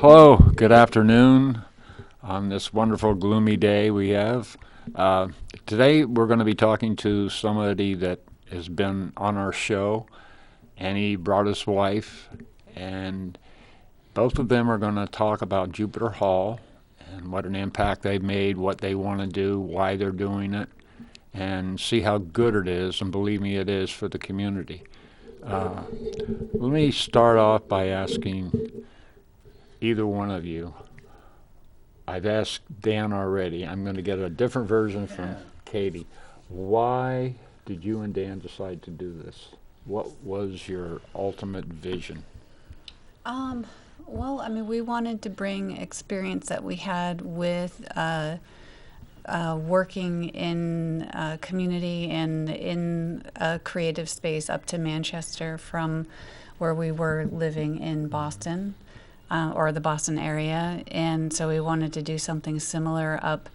Hello, good afternoon on this wonderful gloomy day we have. Uh, Today we're going to be talking to somebody that has been on our show, and he brought his wife, and both of them are going to talk about Jupiter Hall and what an impact they've made, what they want to do, why they're doing it, and see how good it is, and believe me, it is for the community. Uh, Let me start off by asking either one of you. I've asked Dan already. I'm going to get a different version from Katie. Why did you and Dan decide to do this? What was your ultimate vision? Um, we wanted to bring experience that we had with working in a community and in a creative space up to Manchester from where we were living in Boston or the Boston area. And so we wanted to do something similar up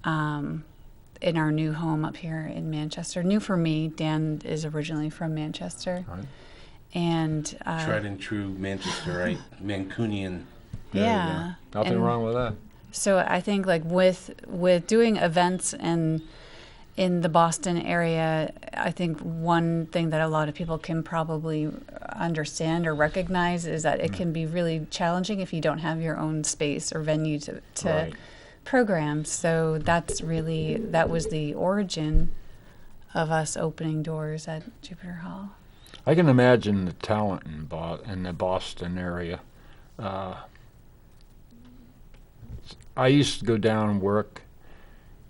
in our new home up here in Manchester. New for me. Dan is originally from Manchester. Right. And Tried and true Manchester, right? Mancunian. yeah. Nothing And wrong with that. so I think like with doing events in the Boston area, I think one thing that a lot of people can probably understand or recognize is that it can be really challenging if you don't have your own space or venue to Right. program. So that was the origin of us opening doors at Jupiter Hall. I can imagine the talent in the Boston area. Uh, I used to go down and work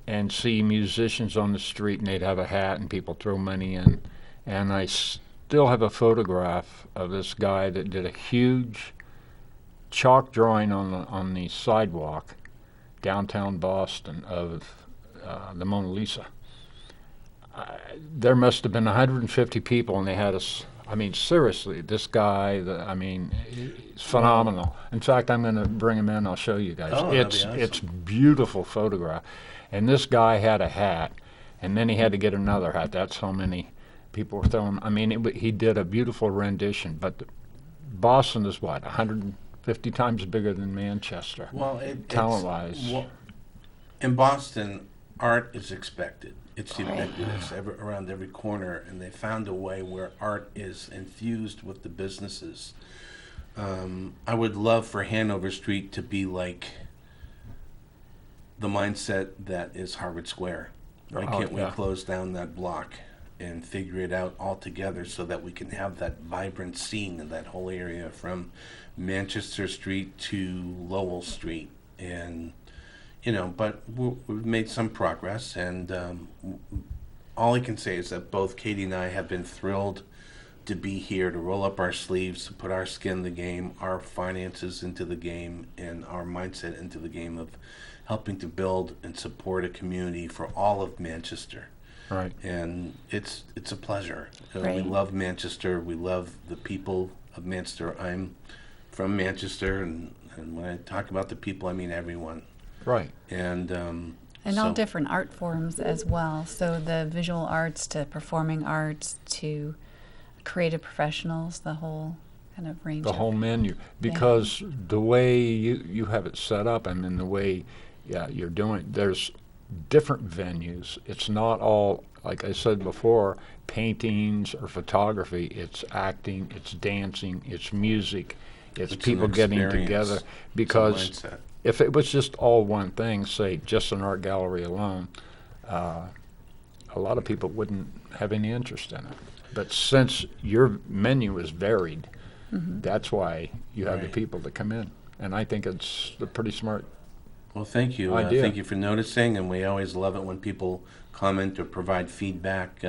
and see musicians on the street, and they'd have a hat, and people throw money in. And I still have a photograph of this guy that did a huge chalk drawing on the sidewalk downtown Boston of the Mona Lisa. There must have been 150 people, and they had us. I mean, seriously, this guy. He's phenomenal. In fact, I'm going to bring him in. I'll show you guys. Oh, that'd be It's awesome. beautiful photograph, and this guy had a hat, and then he had to get another hat. That's how many people were throwing. I mean, he did a beautiful rendition. But Boston is what 150 times bigger than Manchester, Well, talent-wise. In Boston, art is expected. It's Right. ubiquitous around every corner, and they found a way where art is infused with the businesses. I would love for Hanover Street to be like the mindset that is Harvard Square. Why Oh, can't we yeah. close down that block and figure it out all together so that we can have that vibrant scene in that whole area from Manchester Street to Lowell Street? And but we've made some progress, and all I can say is that both Katie and I have been thrilled to be here, to roll up our sleeves, to put our skin in the game, our finances into the game, and our mindset into the game of helping to build and support a community for all of Manchester. Right. And it's a pleasure. We Right. love Manchester. We love the people of Manchester. I'm from Manchester, and when I talk about the people, I mean everyone. Right. And And all so- different art forms as well. So the visual arts to performing arts to creative professionals, the whole kind of range. The of, whole menu, because the way you have it set up, and then the way you're doing, there's different venues. It's not all, like I said before, paintings or photography. It's acting, it's dancing, it's music, it's It's people an getting experience. together. It's a Because mindset. if it was just all one thing, say just an art gallery alone, a lot of people wouldn't have any interest in it. But since your menu is varied, that's why you have the Right. people that come in. And I think it's a pretty smart. Well, thank you. Idea. Thank you for noticing, and we always love it when people comment or provide feedback.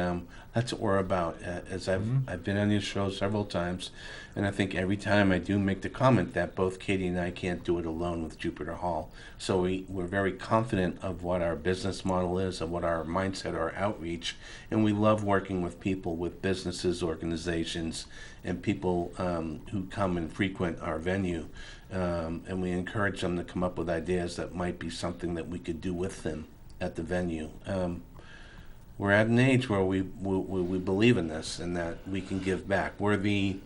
That's what we're about. As I've been on your show several times, and I think every time I do make the comment that both Katie and I can't do it alone with Jupiter Hall. So we're very confident of what our business model is, of what our mindset, our outreach, and we love working with people, with businesses, organizations, and people who come and frequent our venue. And we encourage them to come up with ideas that might be something that we could do with them at the venue. We're at an age where we believe in this and that we can give back. We're the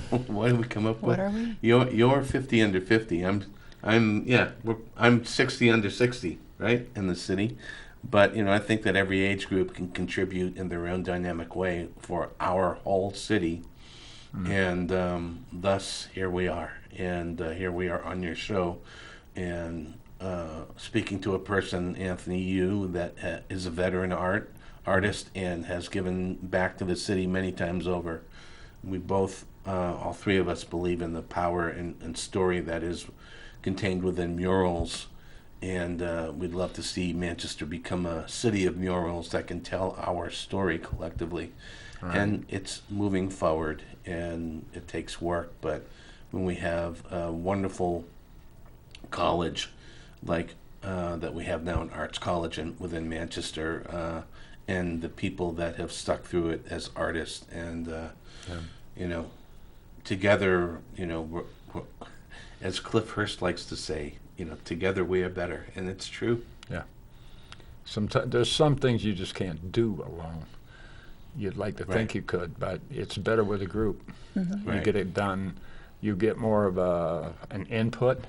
What did we come up with? What are we? You're 50 under 50. I'm 60 under 60, right, in the city. But I think that every age group can contribute in their own dynamic way for our whole city, and thus here we are, and here we are on your show, and speaking to a person, Anthony, you that is a veteran artist and has given back to the city many times over. We both, all three of us, believe in the power and story that is contained within murals. And we'd love to see Manchester become a city of murals that can tell our story collectively. Right. And it's moving forward, and it takes work. But when we have a wonderful college like that we have now, an arts college within Manchester, and the people that have stuck through it as artists, and together, we're, as Cliff Hurst likes to say, together we are better, and it's true. Yeah. There's some things you just can't do alone. You'd like to think you could, but it's better with a group. Mm-hmm. You get it done. You get more of an input,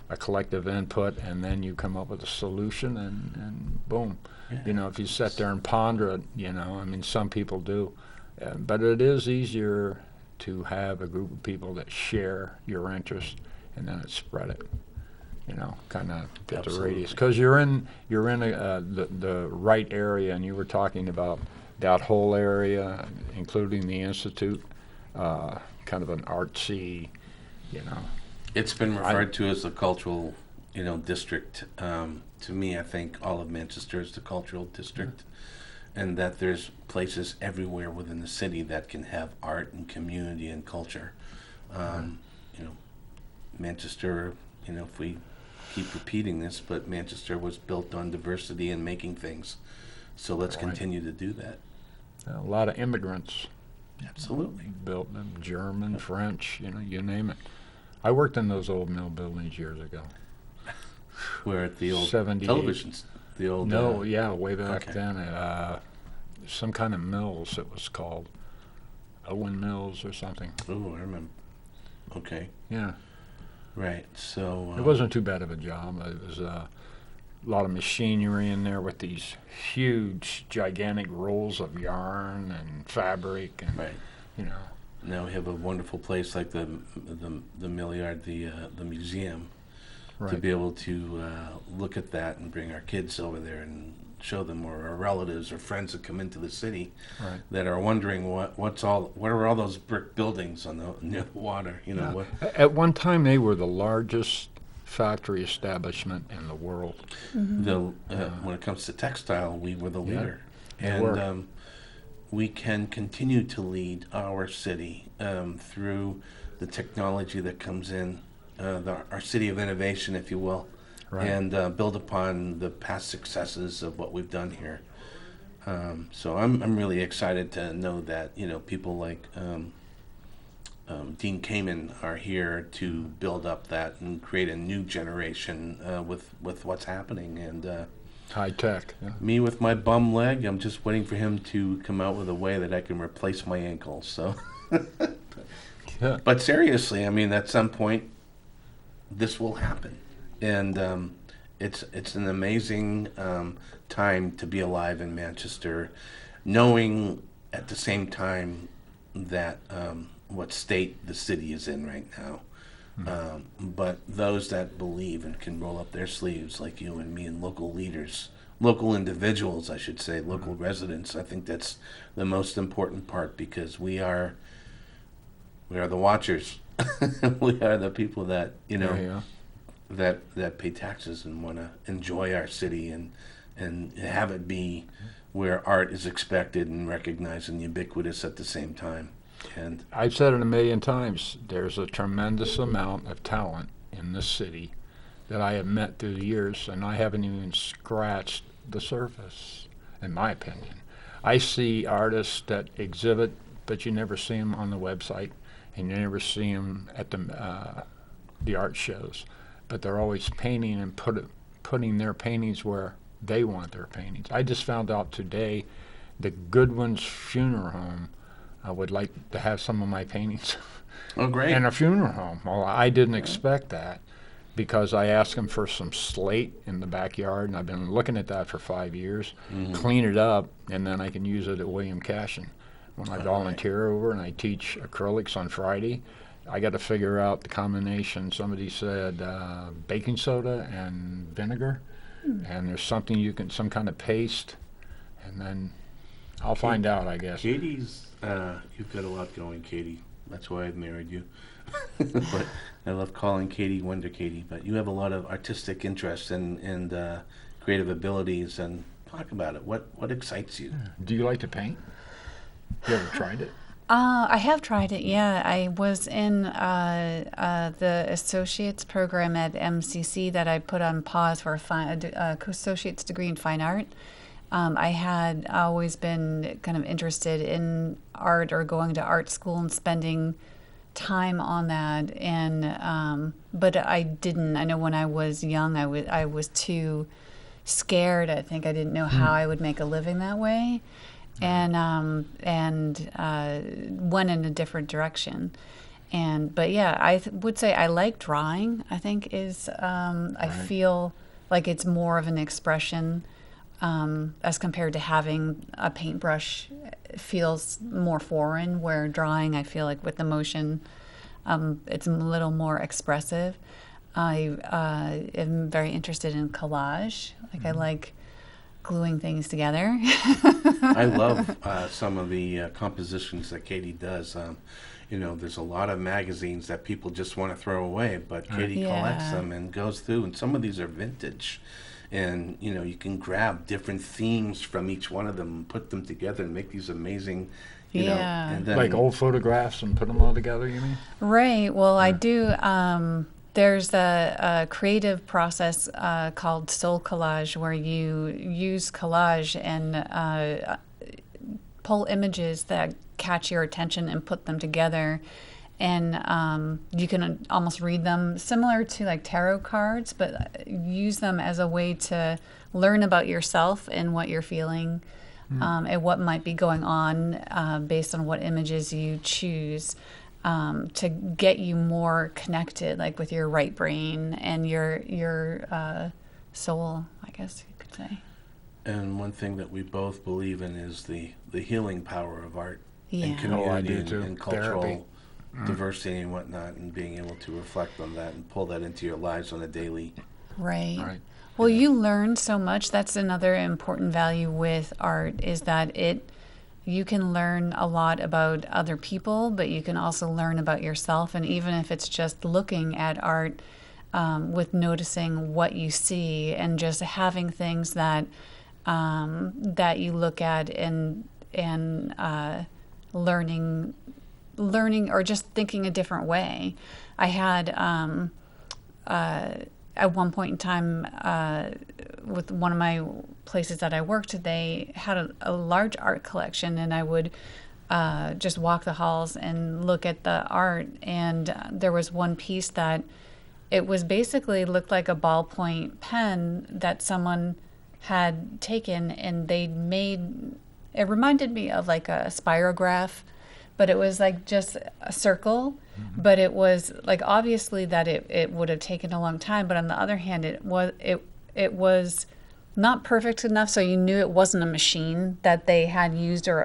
a collective input, and then you come up with a solution, and boom. Yeah. If you sit there and ponder it, some people do. But it is easier to have a group of people that share your interest, and then spread it. Kind of get the radius, because you're in the right area, and you were talking about that whole area, including the institute, kind of an artsy, It's been referred to as the cultural, district. To me, I think all of Manchester is the cultural district, and that there's places everywhere within the city that can have art and community and culture. Manchester, if we keep repeating this, but Manchester was built on diversity and making things. So let's continue to do that. A lot of immigrants. Absolutely. Built them, German, French, you name it. I worked in those old mill buildings years ago. We're at the old 78. televisions. The old. Way back then. Some kind of mills, it was called. Owen Mills or something. Oh, I remember. Okay. Yeah. Right. So. It wasn't too bad of a job. It was a lot of machinery in there with these huge, gigantic rolls of yarn and fabric, and Now we have a wonderful place like the mill yard, the museum, to be able to look at that and bring our kids over there and show them, or our relatives or friends that come into the city that are wondering what are all those brick buildings near the water. What? At one time, they were the largest factory establishment in the world. Mm-hmm. When it comes to textile, we were the leader, were. We can continue to lead our city through the technology that comes in, our city of innovation, if you will, and build upon the past successes of what we've done here. So I'm really excited to know that people like Dean Kamen are here to build up that and create a new generation with what's happening. And high tech. Yeah. me with my bum leg, I'm just waiting for him to come out with a way that I can replace my ankle. So, but seriously, at some point, this will happen, and it's an amazing time to be alive in Manchester, knowing at the same time that what state the city is in right now. But those that believe and can roll up their sleeves, like you and me, and local leaders, local individuals, I should say, local residents, I think that's the most important part, because we are the watchers. We are the people that that pay taxes and want to enjoy our city and have it be where art is expected and recognized and ubiquitous at the same time. And I've said it a million times, there's a tremendous amount of talent in this city that I have met through the years, and I haven't even scratched the surface, in my opinion. I see artists that exhibit, but you never see them on the website, and you never see them at the art shows. But they're always painting and putting their paintings where they want their paintings. I just found out today the Goodwin's Funeral Home I would like to have some of my paintings Oh, great. in a funeral home. Well, I didn't expect that because I asked him for some slate in the backyard, and I've been looking at that for 5 years. Clean it up, and then I can use it at William Cashin. When I volunteer over and I teach acrylics on Friday, I got to figure out the combination. Somebody said baking soda and vinegar, and there's something you can, some kind of paste, and then I'll find out, I guess. Katie's, you've got a lot going, Katie. That's why I've married you. But I love calling Katie Wonder Katie. But you have a lot of artistic interests and creative abilities. And talk about it. What excites you? Do you like to paint? You ever tried it? I have tried it, yeah. I was in the associate's program at MCC that I put on pause for a associate's degree in fine art. I had always been kind of interested in art or going to art school and spending time on that, and but I didn't. I know when I was young, I was too scared. I think I didn't know how I would make a living that way. And went in a different direction. But yeah, I would say I like drawing. I think is I feel like it's more of an expression as compared to having a paintbrush. It feels more foreign. Where drawing, I feel like with the motion, it's a little more expressive. I am very interested in collage. Like I like gluing things together. I love some of the compositions that Katie does. There's a lot of magazines that people just want to throw away, but Katie collects them and goes through, and some of these are vintage. And, you can grab different themes from each one of them and put them together and make these amazing, you know. And then, like old photographs and put them all together, you mean? Right. Well, I do. There's a creative process called soul collage where you use collage and pull images that catch your attention and put them together. And you can almost read them similar to like tarot cards, but use them as a way to learn about yourself and what you're feeling and what might be going on based on what images you choose. To get you more connected, like with your right brain and your soul, I guess you could say. And one thing that we both believe in is the healing power of art Yeah. and community I do too. and cultural Therapy. diversity and whatnot, and being able to reflect on that and pull that into your lives on a daily. Right. Well, you learn so much. That's another important value with art is that you can learn a lot about other people, but you can also learn about yourself. And even if it's just looking at art with noticing what you see and just having things that that you look at and learning or just thinking a different way. I had at one point in time with one of my places that I worked, they had a large art collection, and I would just walk the halls and look at the art. And there was one piece that it was basically looked like a ballpoint pen that someone had taken, and they'd made, it reminded me of like a spirograph, but it was like just a circle. But it was like obviously that it would have taken a long time, but on the other hand, it was not perfect enough, so you knew it wasn't a machine that they had used or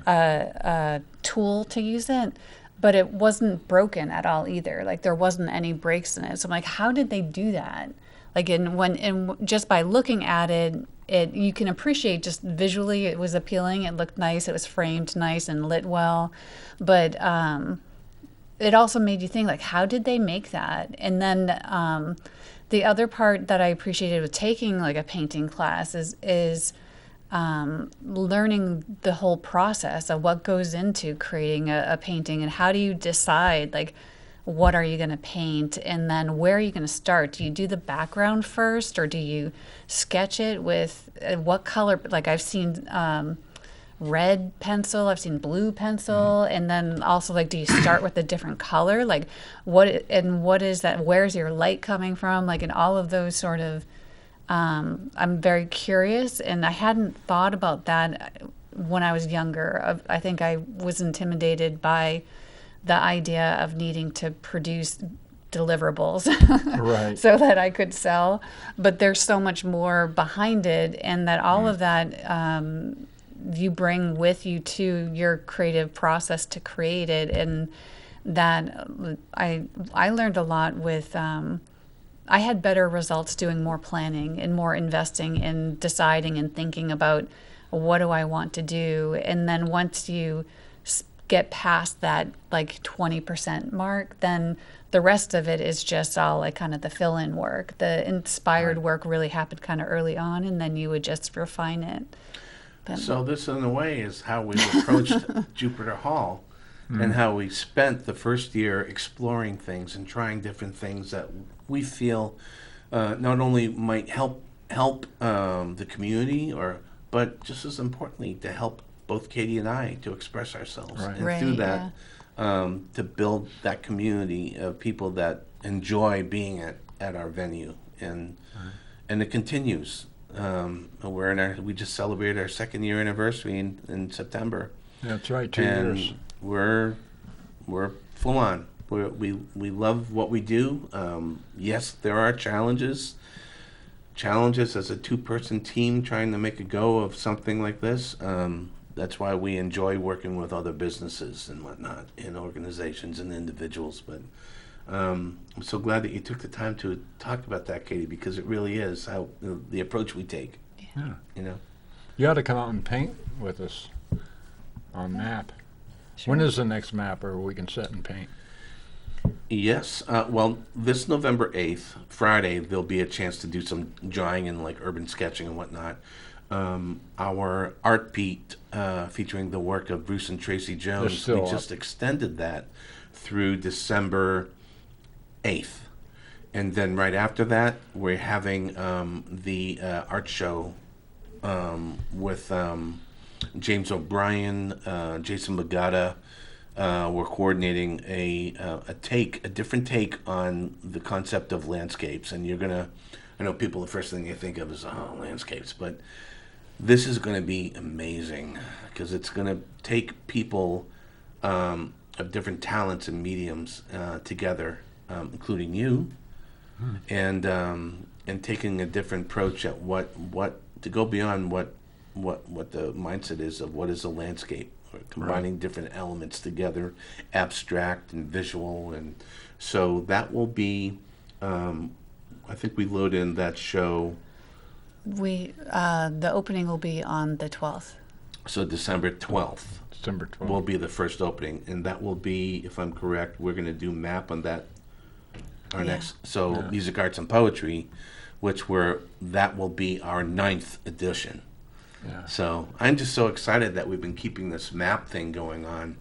a tool to use it, but it wasn't broken at all either. Like there wasn't any breaks in it. So I'm like, how did they do that? Like just by looking at it, you can appreciate just visually it was appealing. It looked nice. It was framed nice and lit well, but it also made you think like, how did they make that? And then the other part that I appreciated with taking like a painting class is learning the whole process of what goes into creating a painting, and how do you decide like what are you going to paint, and then where are you going to start? Do you do the background first, or do you sketch it with what color? Like I've seen red pencil, I've seen blue pencil, and then also like, do you start with a different color? Like what is that? Where's your light coming from? Like in all of those sort of, I'm very curious, and I hadn't thought about that when I was younger. I think I was intimidated by the idea of needing to produce deliverables Right. so that I could sell. But there's so much more behind it, and that all of that you bring with you to your creative process to create it. And that I learned a lot with. I had better results doing more planning and more investing in deciding and thinking about what do I want to do. And then once you get past that like 20% mark, then the rest of it is just all like kind of the fill-in work. The inspired work really happened kind of early on, and then you would just refine it. But, So this, in a way, is how we approached Jupiter Hall, and how we spent the first year exploring things and trying different things that we feel not only might help the community, but just as importantly to help both Katie and I to express ourselves, Right. and Right, through that to build that community of people that enjoy being at our venue, and it continues. We just celebrated our 2nd year anniversary in September. That's right, 2 And years. we're full on. We love what we do. Yes, there are challenges as a 2-person team trying to make a go of something like this. That's why we enjoy working with other businesses and whatnot, and organizations and individuals. But I'm so glad that you took the time to talk about that, Katie, because it really is how the approach we take. Yeah. You know. You ought to come out and paint with us on map. When is the next map where we can sit and paint? Yes. Well, this November 8th, Friday, there'll be a chance to do some drawing and like urban sketching and whatnot. Our art beat featuring the work of Bruce and Tracy Jones, still we up. just extended that through December 8th. And then right after that, we're having the art show with James O'Brien, Jason Magada. We're coordinating a different take on the concept of landscapes, and I know people, the first thing they think of is landscapes, but this is gonna be amazing because it's gonna take people of different talents and mediums together, including you, and taking a different approach at what to go beyond what the mindset is of what is a landscape. Combining different elements together, abstract and visual, and so that will be. I think we load in that show. the opening will be on the 12th. So December 12th December 12th. will be the first opening, and that will be, if I'm correct, we're going to do map on that. Our Yeah. next, so Yeah. music, arts, and poetry, that will be our 9th edition. Yeah. So I'm just so excited that we've been keeping this map thing going on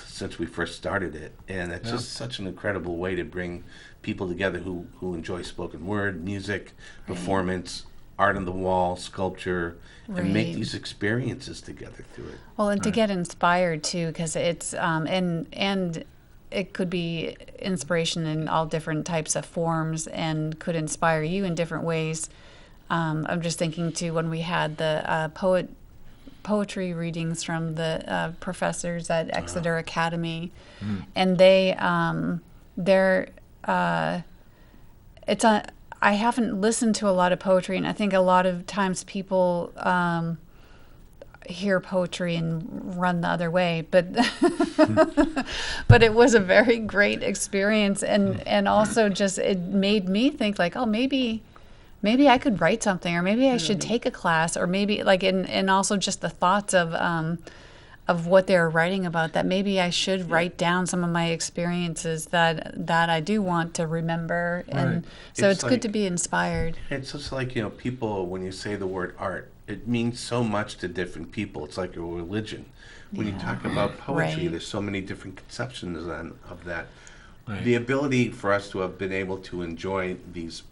since we first started it, and it's just such an incredible way to bring people together who enjoy spoken word, music, performance, art on the wall, sculpture, and make Right. these experiences together through it. Well, and to get inspired too, because it's and it could be inspiration in all different types of forms, and could inspire you in different ways. I'm just thinking too, when we had the poetry readings from the professors at Exeter Academy, and I haven't listened to a lot of poetry, and I think a lot of times people hear poetry and run the other way, but but it was a very great experience, and also just it made me think like, oh, maybe I could write something, or maybe I should take a class, or maybe like, and also just the thoughts of what they were writing about, that maybe I should write down some of my experiences that I do want to remember. And Right. so It's it's good to like- be inspired. It's just like, people, when you say the word art, it means so much to different people. It's like a religion. When you talk about poetry, Right. there's so many different conceptions of that. Right. The ability for us to have been able to enjoy these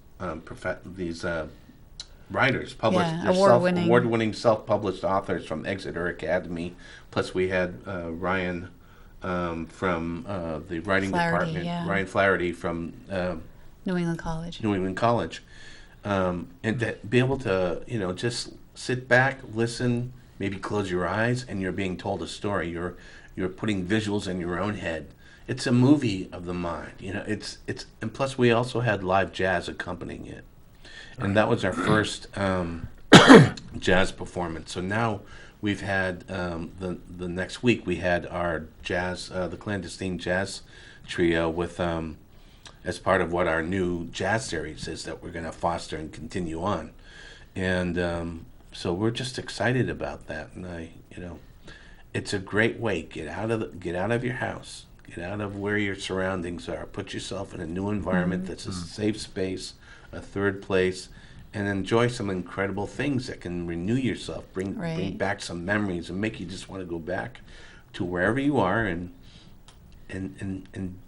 writers, published, Yeah, they're award-winning. award-winning self-published authors from Exeter Academy. Plus, we had Ryan from the writing Flaherty, department, yeah. Ryan Flaherty from New England College. New England College, and to be able to just sit back, listen, maybe close your eyes and you're being told a story. You're putting visuals in your own head. It's a movie of the mind. It's and plus we also had live jazz accompanying it, and that was our first jazz performance. So now we've had the next week we had our jazz, the clandestine jazz trio with as part of what our new jazz series is that we're going to foster and continue on, and so we're just excited about that. And it's a great way. Get out of your house. Get out of where your surroundings are. Put yourself in a new environment that's a safe space, a third place, and enjoy some incredible things that can renew yourself, bring back some memories, and make you just want to go back to wherever you are and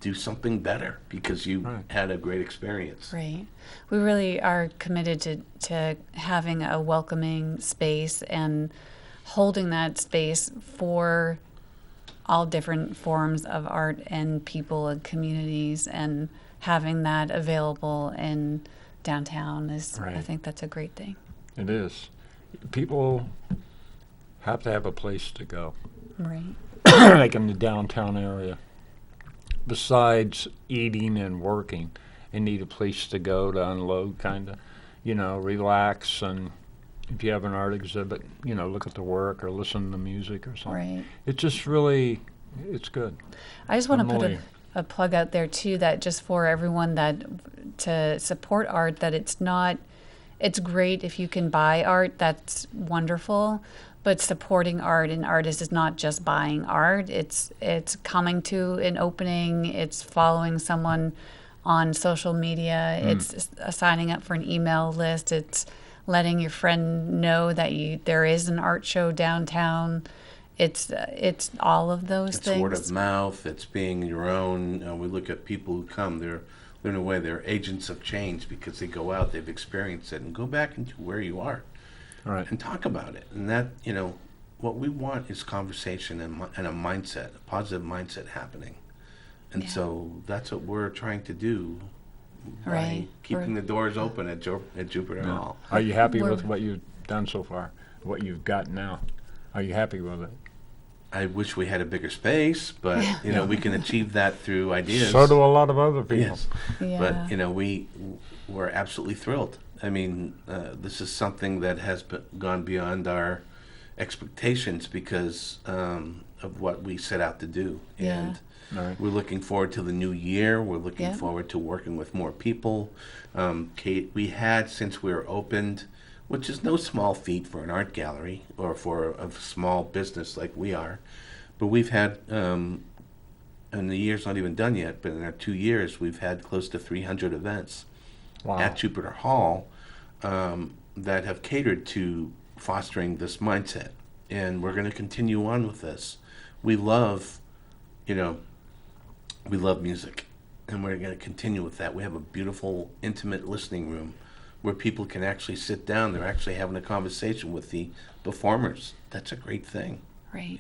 do something better because you had a great experience. Right. We really are committed to having a welcoming space and holding that space for all different forms of art and people and communities, and having that available in downtown is, I think that's a great thing. It is. People have to have a place to go. Right. Like in the downtown area. Besides eating and working, they need a place to go to unload, kind of, relax. And if you have an art exhibit, look at the work or listen to music or something. Right. It's just really, it's good. I just want to put a plug out there too, that just for everyone to support art, that it's great if you can buy art, that's wonderful. But supporting art and artists is not just buying art. It's coming to an opening. It's following someone on social media. It's signing up for an email list. It's letting your friend know that there is an art show downtown. It's all of those things. It's word of mouth. It's being your own. We look at people who come. They're in a way they're agents of change because they go out, they've experienced it, and go back into where you are. Right. And talk about it. And that, what we want is conversation and a mindset, a positive mindset happening. And so that's what we're trying to do by keeping the doors open at Jupiter Hall. Are you happy with what you've done so far, what you've got now? Are you happy with it? I wish we had a bigger space, but, we can achieve that through ideas. So do a lot of other people. Yes. Yeah. But, we're absolutely thrilled. I mean, this is something that has gone beyond our expectations because of what we set out to do. And we're looking forward to the new year. We're looking forward to working with more people. Kate, we had, since we were opened, which is no small feat for an art gallery or for a small business like we are, but we've had, and the year's not even done yet, but in our 2 years, we've had close to 300 events. Wow. At Jupiter Hall that have catered to fostering this mindset. And we're going to continue on with this. We love music, and we're going to continue with that. We have a beautiful, intimate listening room where people can actually sit down. They're actually having a conversation with the performers. That's a great thing. Right.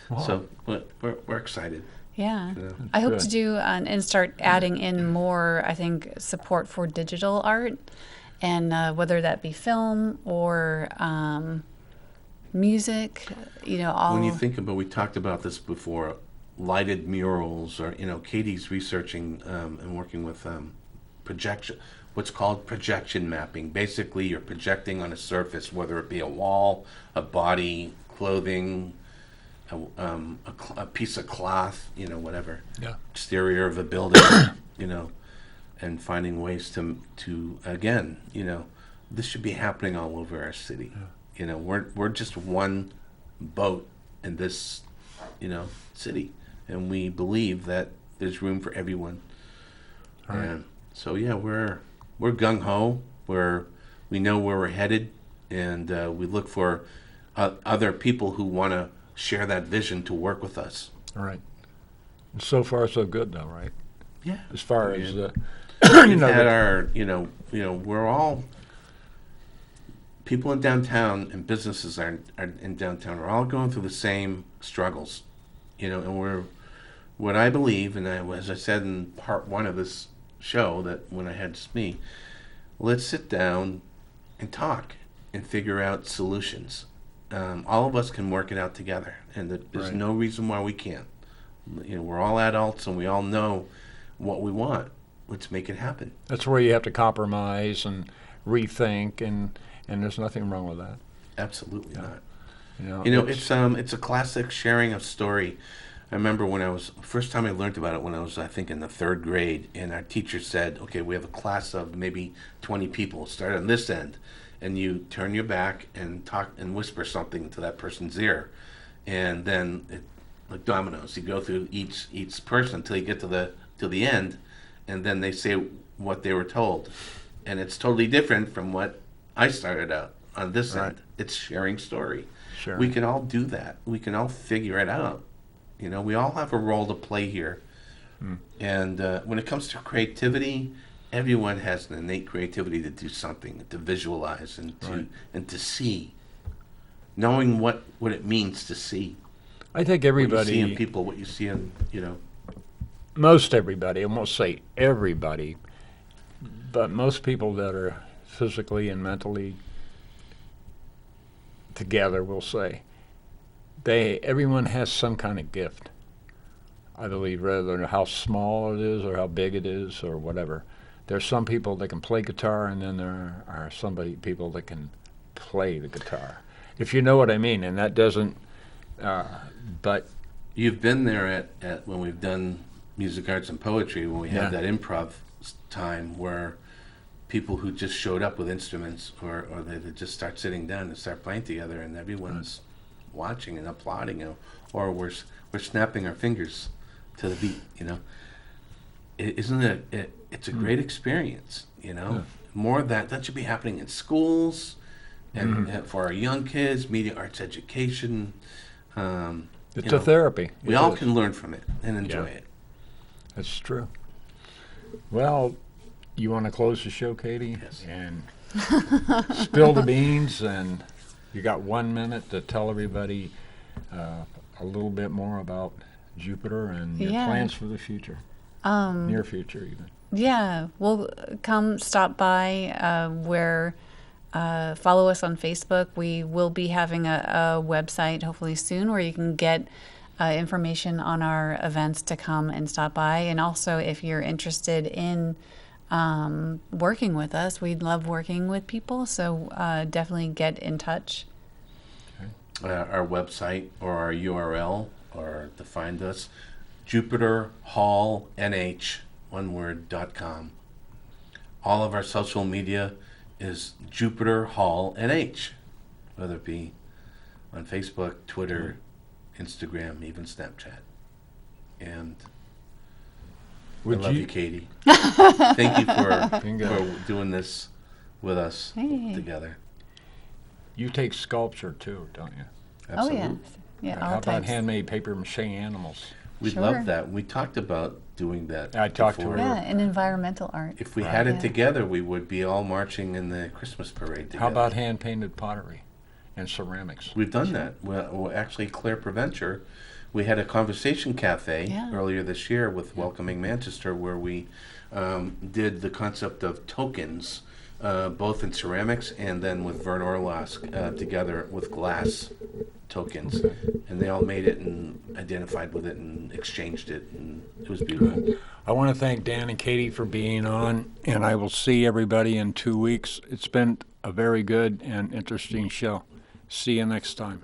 Wow. So we're excited. Yeah. I hope to do and start adding in more, I think, support for digital art, and whether that be film or music, all. When you think about, we talked about this before, lighted murals, or, Katie's researching and working with projection, what's called projection mapping. Basically, you're projecting on a surface, whether it be a wall, a body, clothing, a piece of cloth, whatever, exterior of a building, and finding ways to again, this should be happening all over our city. We're just one boat in this, city, and we believe that there's room for everyone. Right. And so we're gung ho. We know where we're headed, and we look for other people who want to share that vision to work with us. All right. So far, so good, though, right? Yeah. As far as we've had our, we're all people in downtown, and businesses are in downtown are all going through the same struggles, and we're what I believe, and as I said in part one of this show, that when I had just me, let's sit down and talk and figure out solutions. all of us can work it out together, and there's Right. no reason why we can't. We're all adults, and we all know what we want. Let's make it happen. That's where you have to compromise and rethink, and there's nothing wrong with that. Absolutely not. It's a classic sharing of story. I remember first time I learned about it when I was, I think, in the 3rd grade, and our teacher said, okay, we have a class of maybe 20 people, start on this end, and you turn your back and talk and whisper something to that person's ear, and then like dominoes, you go through each person until you get to the end, and then they say what they were told, and it's totally different from what I started out on this Right. end. It's sharing story. Sure. We can all do that. We can all figure it out. We all have a role to play here. And when it comes to creativity, everyone has an innate creativity to do something, to visualize and to see, knowing what it means to see. I think What you everybody, see in people, what you see in, most everybody, I won't say everybody, but most people that are physically and mentally together, we'll say, everyone has some kind of gift. I believe, rather than how small it is or how big it is or whatever. There's some people that can play guitar, and then there are people that can play the guitar. If you know what I mean, and that doesn't, but You've been there at when we've done music, arts, and poetry, when we had Yeah. that improv time where people who just showed up with instruments or they just start sitting down and start playing together, and everyone's watching and applauding, or we're snapping our fingers to the beat. Isn't it? It's a great experience. More of that should be happening in schools, and for our young kids, media arts education. it's a therapy. We It all is. can learn from it and enjoy Yeah. it. That's true. Well, you want to close the show, Katie? Yes. And spill the beans, and you got 1 minute to tell everybody a little bit more about Jupiter and your Yeah. plans for the future, near future even. Yeah, well, come stop by. Follow us on Facebook. We will be having a website hopefully soon where you can get information on our events to come and stop by. And also, if you're interested in working with us, we'd love working with people. So definitely get in touch. Our website or our URL or to find us, JupiterHallNH, one word, .com. All of our social media is Jupiter Hall NH, whether it be on Facebook, Twitter, Instagram, even Snapchat. And I Would love you, you- Katie. Thank you Bingo. for doing this with us Hey. together. You take sculpture too, don't you? Absolutely. Oh, yes. Yeah, How all about types. handmade paper mache animals? We'd Sure. love that. We talked about doing that. I talked to before. her. Yeah, and environmental art. If we Right. had it Yeah. together, we would be all marching in the Christmas parade together. How about hand painted pottery and ceramics? We've done that. Well, actually, Claire Preventure, we had a conversation cafe Yeah. earlier this year with Welcoming Manchester, where we did the concept of tokens, both in ceramics and then with Vern Orlosk together with glass tokens, and they all made it and identified with it and exchanged it, and it was beautiful. I want to thank Dan and Katie for being on, and I will see everybody in 2 weeks. It's been a very good and interesting show. See you next time.